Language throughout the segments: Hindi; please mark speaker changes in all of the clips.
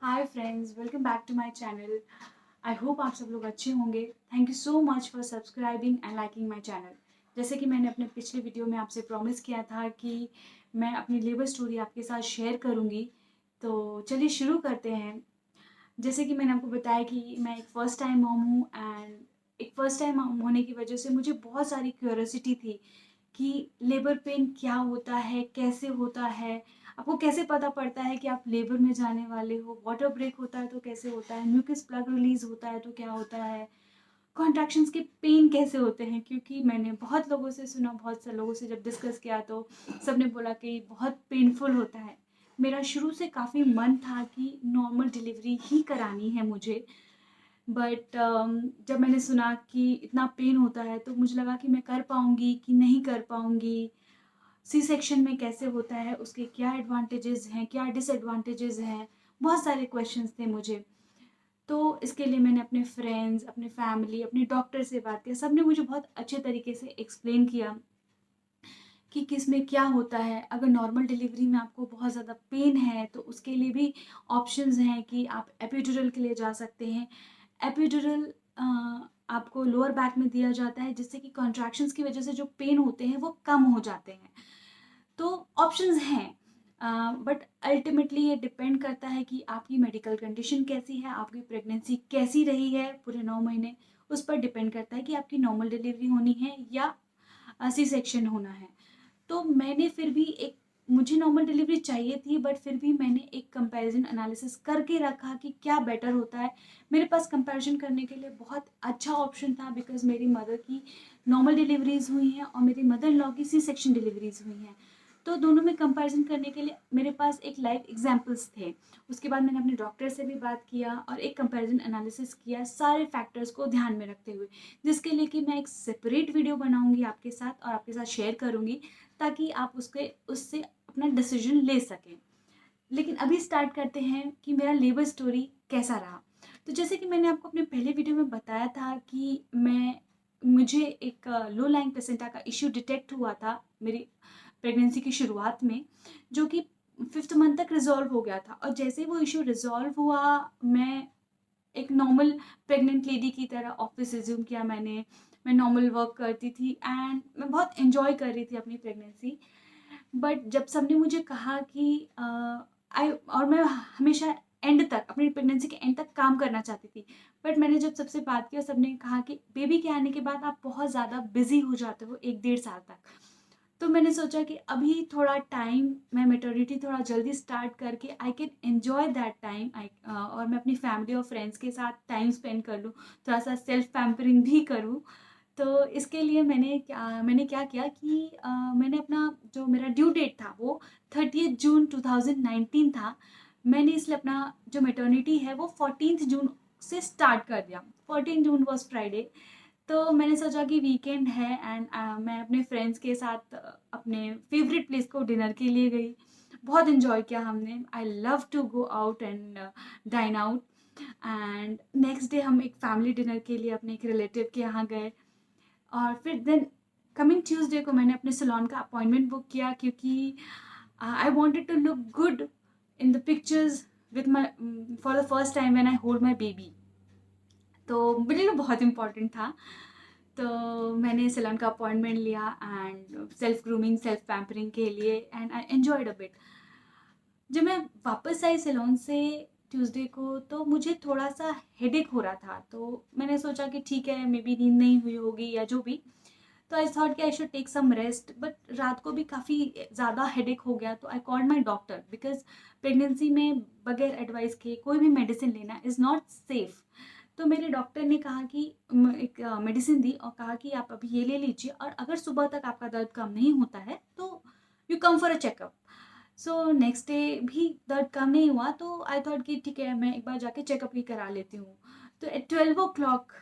Speaker 1: Hi friends, welcome back to my channel. I hope आप सब लोग अच्छे होंगे। Thank you so much for subscribing and liking my channel. जैसे कि मैंने अपने पिछले वीडियो में आपसे प्रॉमिस किया था कि मैं अपनी लेबर स्टोरी आपके साथ शेयर करूंगी, तो चलिए शुरू करते हैं। जैसे कि मैंने आपको बताया कि मैं एक फ़र्स्ट टाइम मॉम हूँ एंड एक फ़र्स्ट टाइम मॉम होने की वजह से मुझे बहुत सारी क्यूरियोसिटी थी कि लेबर पेन क्या होता है, कैसे होता है, आपको कैसे पता पड़ता है कि आप लेबर में जाने वाले हो, वाटर ब्रेक होता है तो कैसे होता है, म्यूकस प्लग रिलीज होता है तो क्या होता है, कॉन्ट्रैक्शंस के पेन कैसे होते हैं। क्योंकि मैंने बहुत लोगों से सुना, बहुत से लोगों से जब डिस्कस किया तो सबने बोला कि बहुत पेनफुल होता है। मेरा शुरू से काफ़ी मन था कि नॉर्मल डिलीवरी ही करानी है मुझे, बट जब मैंने सुना कि इतना पेन होता है तो मुझे लगा कि मैं कर पाऊँगी कि नहीं कर पाऊँगी, सी सेक्शन में कैसे होता है, उसके क्या एडवांटेजेस हैं, क्या डिसएडवांटेजेस हैं, बहुत सारे क्वेश्चंस थे मुझे। तो इसके लिए मैंने अपने फ्रेंड्स, अपने फैमिली, अपने डॉक्टर से बात किया। सबने मुझे बहुत अच्छे तरीके से एक्सप्लेन किया कि किस में क्या होता है। अगर नॉर्मल डिलीवरी में आपको बहुत ज़्यादा पेन है तो उसके लिए भी ऑप्शंस हैं कि आप एपिड्यूरल के लिए जा सकते हैं। एपिड्यूरल आपको लोअर बैक में दिया जाता है, जिससे कि कॉन्ट्रैक्शंस की वजह से जो पेन होते हैं वो कम हो जाते हैं। तो ऑप्शंस हैं, बट अल्टीमेटली ये डिपेंड करता है कि आपकी मेडिकल कंडीशन कैसी है, आपकी प्रेगनेंसी कैसी रही है पूरे 9 महीने। उस पर डिपेंड करता है कि आपकी नॉर्मल डिलीवरी होनी है या सी सेक्शन होना है। तो मैंने फिर भी एक, मुझे नॉर्मल डिलीवरी चाहिए थी, बट फिर भी मैंने एक कंपैरिजन एनालिसिस करके रखा कि क्या बेटर होता है। मेरे पास कंपैरिजन करने के लिए बहुत अच्छा ऑप्शन था, बिकॉज मेरी मदर की नॉर्मल डिलीवरीज हुई हैं और मेरी मदर इन लॉ की सी सेक्शन डिलीवरीज हुई हैं। तो दोनों में कंपैरिजन करने के लिए मेरे पास एक लाइव एग्जाम्पल्स थे। उसके बाद मैंने अपने डॉक्टर से भी बात किया और एक कंपैरिजन एनालिसिस किया, सारे फैक्टर्स को ध्यान में रखते हुए, जिसके लिए कि मैं एक सेपरेट वीडियो बनाऊंगी आपके साथ और आपके साथ शेयर करूंगी, ताकि आप उससे अपना डिसीजन ले सकें। लेकिन अभी स्टार्ट करते हैं कि मेरा लेबर स्टोरी कैसा रहा। तो जैसे कि मैंने आपको अपने पहले वीडियो में बताया था कि मुझे एक लो लाइंग प्लेसेंटा का इश्यू डिटेक्ट हुआ था मेरी प्रेगनेंसी की शुरुआत में, जो कि 5th मंथ तक रिजॉल्व हो गया था। और जैसे ही वो इश्यू रिजॉल्व हुआ, मैं एक नॉर्मल प्रेग्नेंट लेडी की तरह ऑफिस रिज्यूम किया मैंने। मैं नॉर्मल वर्क करती थी एंड मैं बहुत एंजॉय कर रही थी अपनी प्रेगनेंसी। बट जब सबने मुझे कहा कि आई, और मैं हमेशा एंड तक, अपनी प्रेगनेंसी के एंड तक काम करना चाहती थी, बट मैंने जब सबसे बात किया, सबने कहा कि बेबी के आने के बाद आप बहुत ज़्यादा बिजी हो जाते हो 1 डेढ़ साल तक। तो मैंने सोचा कि अभी थोड़ा टाइम, मैं मेटर्निटी थोड़ा जल्दी स्टार्ट करके I can enjoy that time, और मैं अपनी फैमिली और फ्रेंड्स के साथ टाइम स्पेंड कर लूँ, थोड़ा सा सेल्फ पैम्परिंग भी करूँ। तो इसके लिए मैंने क्या किया कि मैंने अपना, जो मेरा ड्यू डेट था वो 30 जून 2019 था। मैंने इसलिए अपना जो मेटर्निटी है वो 14 जून से स्टार्ट कर दिया। 14 जून वॉज फ्राइडे। तो मैंने सोचा कि वीकेंड है एंड मैं अपने फ्रेंड्स के साथ अपने फेवरेट प्लेस को डिनर के लिए गई। बहुत इन्जॉय किया हमने। I love to go out and dine out. And next day हम एक फैमिली डिनर के लिए अपने एक रिलेटिव के यहाँ गए। और फिर देन कमिंग ट्यूसडे को मैंने अपने सैलून का अपॉइंटमेंट बुक किया, क्योंकि I wanted to look good in the pictures with my, for the first time when I hold my baby. तो मेरे लिए बहुत इम्पोर्टेंट था। तो मैंने सैलून का अपॉइंटमेंट लिया and self grooming, self pampering के लिए, and I enjoyed a bit. जब मैं वापस आई सैलून से ट्यूसडे को, तो मुझे थोड़ा सा हेडेक हो रहा था। तो मैंने सोचा कि ठीक है, मे बी नींद नहीं हुई होगी या जो भी। तो आई थॉट कि I should take some rest, but रात को भी काफ़ी ज़्यादा हेडेक हो गया। तो I called my doctor, because pregnancy में बगैर एडवाइस के कोई भी मेडिसिन लेना इज़ नॉट सेफ। तो मेरे डॉक्टर ने कहा कि एक मेडिसिन दी और कहा कि आप अभी ये ले लीजिए, और अगर सुबह तक आपका दर्द कम नहीं होता है तो you come for a checkup. So next day भी दर्द कम नहीं हुआ, तो आई थॉट कि ठीक है, मैं एक बार जाके चेकअप ही करा लेती हूँ। तो एट 12 o'clock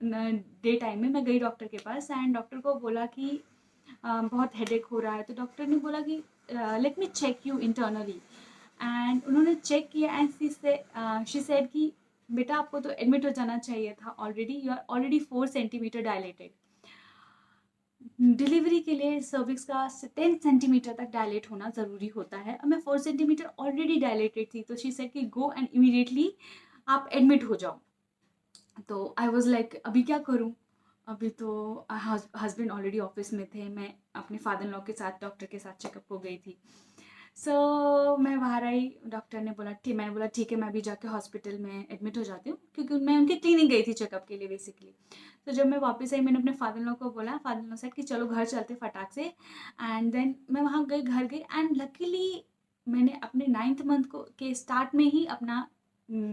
Speaker 1: डे टाइम में मैं गई डॉक्टर के पास एंड डॉक्टर को बोला कि बहुत हेडेक हो रहा है। तो डॉक्टर ने बोला कि let me check you internally. And उन्होंने चेक किया एंड शी सेड कि बेटा, आपको तो एडमिट हो जाना चाहिए था already, you are already 4 centimetre dilated. Delivery के लिए सर्विक्स का 10 सेंटीमीटर तक डायलेट होना ज़रूरी होता है। अब मैं 4 सेंटीमीटर ऑलरेडी डायलेटेड थी, तो शी सेड कि गो एंड इमीडिएटली आप एडमिट हो जाओ। तो आई वाज लाइक अभी क्या करूँ? अभी तो हस्बैंड ऑलरेडी ऑफिस में थे, मैं अपने फादर इन लॉ के साथ डॉक्टर के साथ चेकअप को गई थी। मैं बाहर आई, डॉक्टर ने बोला ठीक, मैंने बोला ठीक है मैं भी जाके हॉस्पिटल में एडमिट हो जाती हूँ, क्योंकि मैं उनके क्लिनिक गई थी चेकअप के लिए बेसिकली। तो जब मैं वापस आई, मैंने अपने फादर इन लॉ को बोला, फादर इन लॉ सेड कि चलो घर चलते फटाक से। एंड देन मैं वहाँ गई, घर गई, एंड लकीली मैंने अपने 9th मंथ को के स्टार्ट में ही अपना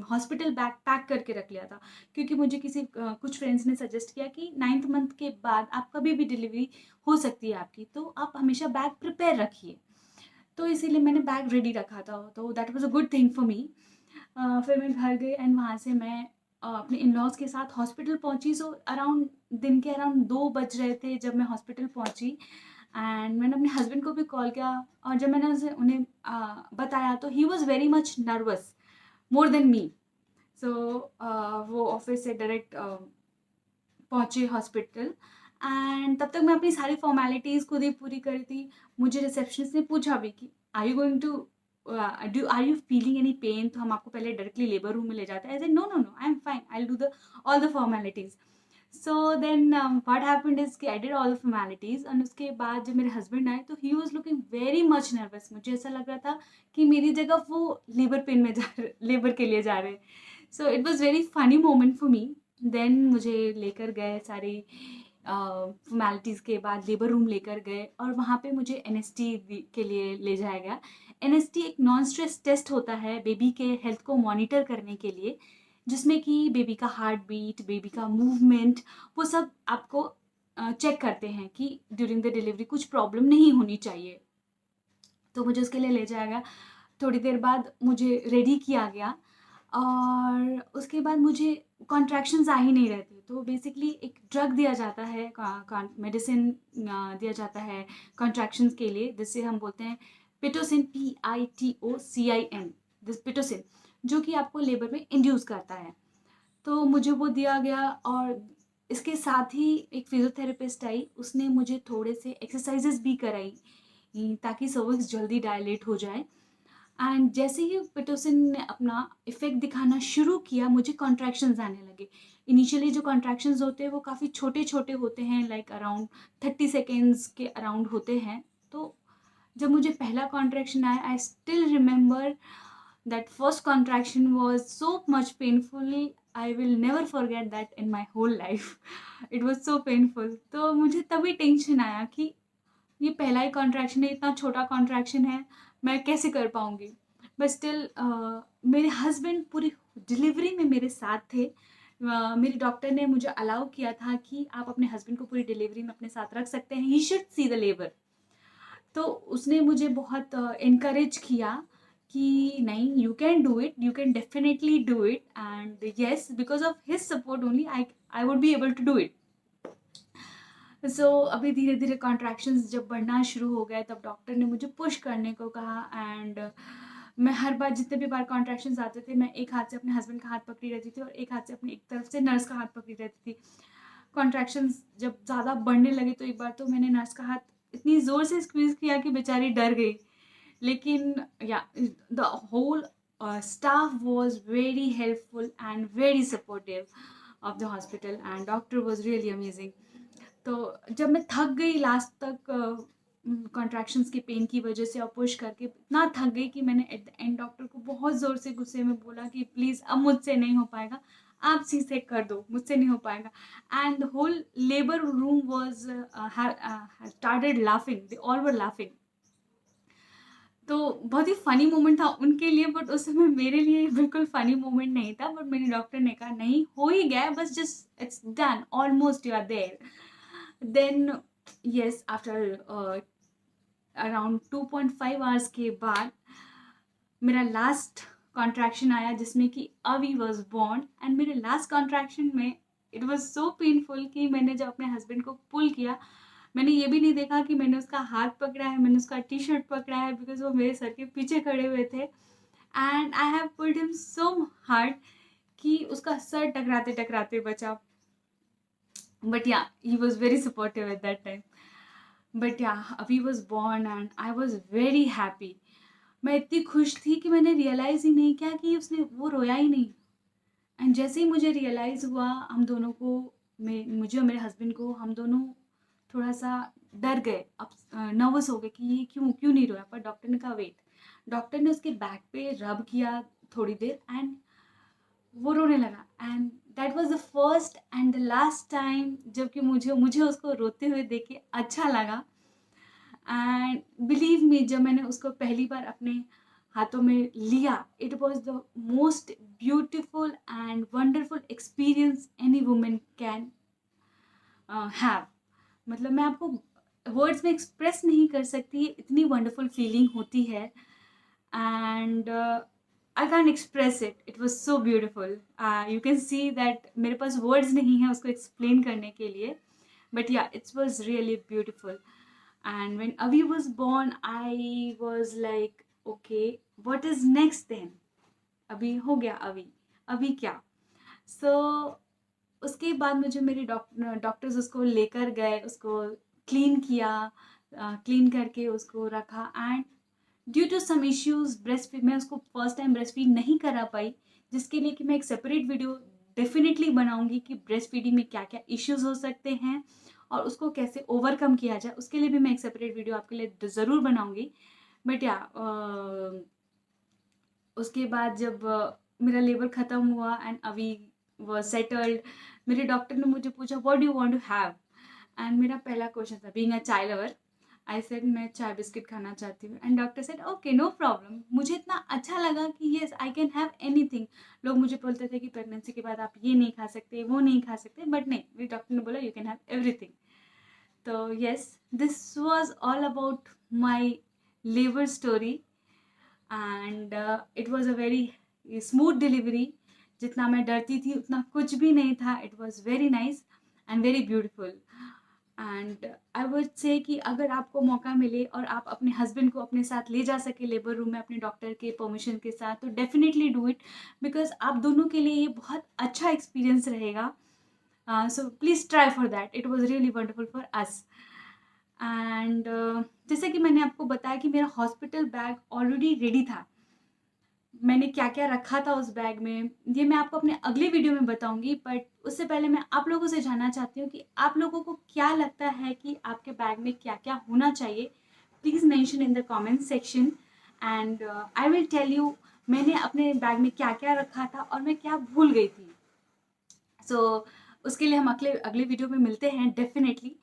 Speaker 1: हॉस्पिटल बैग पैक करके रख लिया था, क्योंकि मुझे कुछ फ्रेंड्स ने सजेस्ट किया कि 9th मंथ के बाद आप कभी भी डिलीवरी हो सकती है आपकी, तो आप हमेशा बैग प्रिपेयर रखिए। तो इसीलिए मैंने बैग रेडी रखा था, तो that was a good thing for me. फिर मैं घर गई एंड वहाँ से मैं अपने इन लॉज के साथ हॉस्पिटल पहुँची। सो अराउंड दिन के अराउंड 2 बज रहे थे जब मैं हॉस्पिटल पहुँची। एंड मैंने अपने हस्बैंड को भी कॉल किया, और जब मैंने उन्हें बताया तो he was very much nervous, more than me. So वो ऑफिस से डायरेक्ट पहुँचे हॉस्पिटल, एंड तब तक मैं अपनी सारी फॉर्मेलिटीज़ खुद ही पूरी करी थी। मुझे रिसेप्शनिस्ट ने पूछा भी कि are you going to are you feeling any pain, तो हम आपको पहले डायरेक्टली लेबर रूम में ले जाते हैं। I said no no no, I am fine, I will do the all the formalities. So then what happened is कि I did all the formalities, and उसके बाद जब मेरे हस्बैंड आए तो he was looking very much nervous. मुझे ऐसा लग रहा था कि मेरी जगह वो लेबर पेन में लेबर के लिए जा रहे हैं। So it was very funny moment for me. Then मुझे लेकर गए, सारी फॉर्मेलिटीज़ के बाद लेबर रूम लेकर गए, और वहाँ पे मुझे एनएसटी के लिए ले जाया गया। एनएसटी एक नॉन स्ट्रेस टेस्ट होता है बेबी के हेल्थ को मॉनिटर करने के लिए, जिसमें कि बेबी का हार्ट बीट, बेबी का मूवमेंट, वो सब आपको चेक करते हैं कि ड्यूरिंग द डिलीवरी कुछ प्रॉब्लम नहीं होनी चाहिए। तो मुझे उसके लिए ले जाया गया। थोड़ी देर बाद मुझे रेडी किया गया, और उसके बाद मुझे कॉन्ट्रैक्शंस आ ही नहीं रहे थे। तो बेसिकली एक ड्रग दिया जाता है, मेडिसिन दिया जाता है कॉन्ट्रैक्शंस के लिए, जिससे हम बोलते हैं पिटोसिन, PITOCIN, दिस पिटोसिन, जो कि आपको लेबर में इंड्यूस करता है। तो मुझे वो दिया गया, और इसके साथ ही एक फिजियोथेरेपिस्ट आई, उसने मुझे थोड़े से एक्सरसाइजेस भी कराई ताकि सर्विक्स जल्दी डायलेट हो जाए। एंड जैसे ही पिटोसिन ने अपना इफेक्ट दिखाना शुरू किया, मुझे कॉन्ट्रैक्शंस आने लगे। इनिशियली जो कॉन्ट्रैक्शंस होते हैं वो काफ़ी छोटे छोटे होते हैं, लाइक अराउंड 30 सेकेंड्स के अराउंड होते हैं। तो जब मुझे पहला कॉन्ट्रैक्शन आया, I still remember that first contraction was so much painful. I will never forget that in my whole life. It was so painful. तो मुझे तभी टेंशन आया कि ये पहला ही कॉन्ट्रैक्शन है, इतना छोटा कॉन्ट्रैक्शन है, मैं कैसे कर पाऊँगी। बट स्टिल मेरे हस्बैंड पूरी डिलीवरी में मेरे साथ थे। मेरे डॉक्टर ने मुझे अलाउ किया था कि आप अपने हस्बैंड को पूरी डिलीवरी में अपने साथ रख सकते हैं, he should see the labour. तो उसने मुझे बहुत इनकरेज किया कि नहीं, you can do it, you can definitely do it, and yes, because of his support only I would be able to do it. अभी धीरे धीरे कॉन्ट्रैक्शंस जब बढ़ना शुरू हो गए, तब डॉक्टर ने मुझे पुश करने को कहा। एंड मैं हर बार, जितने भी बार कॉन्ट्रैक्शंस आते थे, मैं एक हाथ से अपने हस्बैंड का हाथ पकड़ी रहती थी, और एक हाथ से अपनी एक तरफ से नर्स का हाथ पकड़ी रहती थी। कॉन्ट्रैक्शंस जब ज़्यादा बढ़ने लगे, तो एक बार तो मैंने नर्स का हाथ इतनी ज़ोर से स्क्वीज़ किया कि बेचारी डर गई। लेकिन या the whole staff was very helpful and very supportive of the hospital, and doctor was really amazing. तो जब मैं थक गई लास्ट तक कॉन्ट्रैक्शंस के पेन की वजह से, और पुश करके इतना थक गई कि मैंने एट द एंड डॉक्टर को बहुत ज़ोर से गुस्से में बोला कि प्लीज़ अब मुझसे नहीं हो पाएगा, आप सी से कर दो, मुझसे नहीं हो पाएगा। And the whole labour room was started laughing, they all were laughing. तो बहुत ही फ़नी मोमेंट था उनके लिए, बट उस समय मेरे लिए बिल्कुल फ़नी मोमेंट नहीं था। बट मेरे डॉक्टर ने कहा नहीं, हो ही गया है, बस just it's done, almost you are there. Then yes, after around 2.5 hours के बाद मेरा लास्ट कॉन्ट्रैक्शन आया, जिसमें कि अवी वॉज बॉर्न। एंड मेरे लास्ट कॉन्ट्रैक्शन में इट वॉज सो पेनफुल कि मैंने जब अपने हस्बैंड को पुल किया, मैंने ये भी नहीं देखा कि मैंने उसका हाथ पकड़ा है, मैंने उसका टी शर्ट पकड़ा है, बिकॉज वो मेरे सर के पीछे खड़े हुए थे। And I have pulled him so hard कि उसका सर टकराते टकराते बचा। बट या, he was very supportive at that time. But या अभी was born and I was very happy. मैं इतनी खुश थी कि मैंने रियलाइज़ ही नहीं किया कि उसने वो रोया ही नहीं। एंड जैसे ही मुझे रियलाइज़ हुआ, हम दोनों को, मुझे और मेरे हस्बैंड को, हम दोनों थोड़ा सा डर गए, अब नर्वस हो गए कि ये क्यों क्यों नहीं रोया। पर डॉक्टर ने कहा वेट। डॉक्टर ने उसके बैक पे रब किया थोड़ी देर एंड वो रोने लगा। And that was the first and the last time जबकि मुझे मुझे उसको रोते हुए देख के अच्छा लगा। एंड बिलीव मी, जब मैंने उसको पहली बार अपने हाथों में लिया, it was the most beautiful and wonderful experience any women can have. मतलब मैं आपको वर्ड्स में एक्सप्रेस नहीं कर सकती, ये इतनी वंडरफुल फीलिंग होती है। And I can express it, it was so beautiful. You can see that मेरे पास वर्ड्स नहीं है उसको एक्सप्लेन करने के लिए, but yeah, it was really beautiful. And when Avi was born, I was like, okay, what is next then? अभी हो गया अभी, अभी क्या? सो उसके बाद मुझे मेरे डॉक्टर्स उसको लेकर गए, उसको क्लीन किया, क्लीन करके उसको रखा। And due to some issues breast feed, मैं उसको फर्स्ट टाइम ब्रेस्ट फीड नहीं करा पाई, जिसके लिए कि मैं एक सेपरेट वीडियो डेफिनेटली बनाऊंगी कि ब्रेस्ट फीडिंग में क्या क्या इश्यूज हो सकते हैं और उसको कैसे ओवरकम किया जाए। उसके लिए भी मैं एक सेपरेट वीडियो आपके लिए ज़रूर बनाऊंगी। बट या उसके बाद जब मेरा लेबर ख़त्म हुआ एंड अभी वो सेटल्ड, मेरे डॉक्टर ने मुझे पूछा what do you want to have. And मेरा पहला क्वेश्चन था, बीइंग अ चाय लवर, आई सेड मैं चाय बिस्किट खाना चाहती हूँ। And doctor said okay no problem. मुझे इतना अच्छा लगा कि yes I can have anything. लोग मुझे बोलते थे कि प्रेगनेंसी के बाद आप ये नहीं खा सकते, वो नहीं खा सकते, बट नहीं, मेरे डॉक्टर ने बोला यू कैन हैव एवरीथिंग। तो yes, this was all about my labour story and it was a very smooth delivery. जितना मैं डरती थी उतना कुछ भी नहीं था। It was very nice and very beautiful. And I would say कि अगर आपको मौका मिले और आप अपने हस्बैंड को अपने साथ ले जा सके लेबर रूम में अपने डॉक्टर के परमिशन के साथ, तो डेफिनेटली डू इट, बिकॉज आप दोनों के लिए ये बहुत अच्छा एक्सपीरियंस रहेगा। So please try for that, it was really wonderful for us. And जैसे कि मैंने आपको बताया कि मेरा हॉस्पिटल बैग ऑलरेडी रेडी था। मैंने क्या क्या रखा था उस बैग में, ये मैं आपको अपने अगले वीडियो में बताऊंगी। बट उससे पहले मैं आप लोगों से जानना चाहती हूँ कि आप लोगों को क्या लगता है कि आपके बैग में क्या क्या होना चाहिए। Please mention in the comment section and I will tell you मैंने अपने बैग में क्या क्या रखा था और मैं क्या भूल गई थी। सो उसके लिए हम अगले अगले वीडियो में मिलते हैं definitely.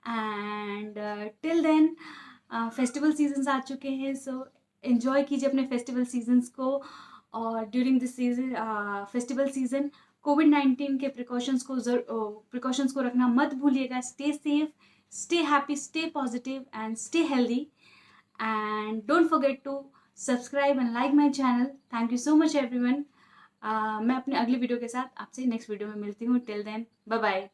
Speaker 1: And till then festival seasons आ चुके हैं, सो एंजॉय कीजिए अपने फेस्टिवल सीजन्स को। और during this season festival season कोविड-19 के प्रिकॉशंस को रखना मत भूलिएगा। Stay safe, stay happy, stay positive and stay healthy. And don't forget to subscribe and like my channel. Thank you so much everyone. मैं अपने अगली वीडियो के साथ आपसे नेक्स्ट वीडियो में मिलती हूँ। Till then bye bye.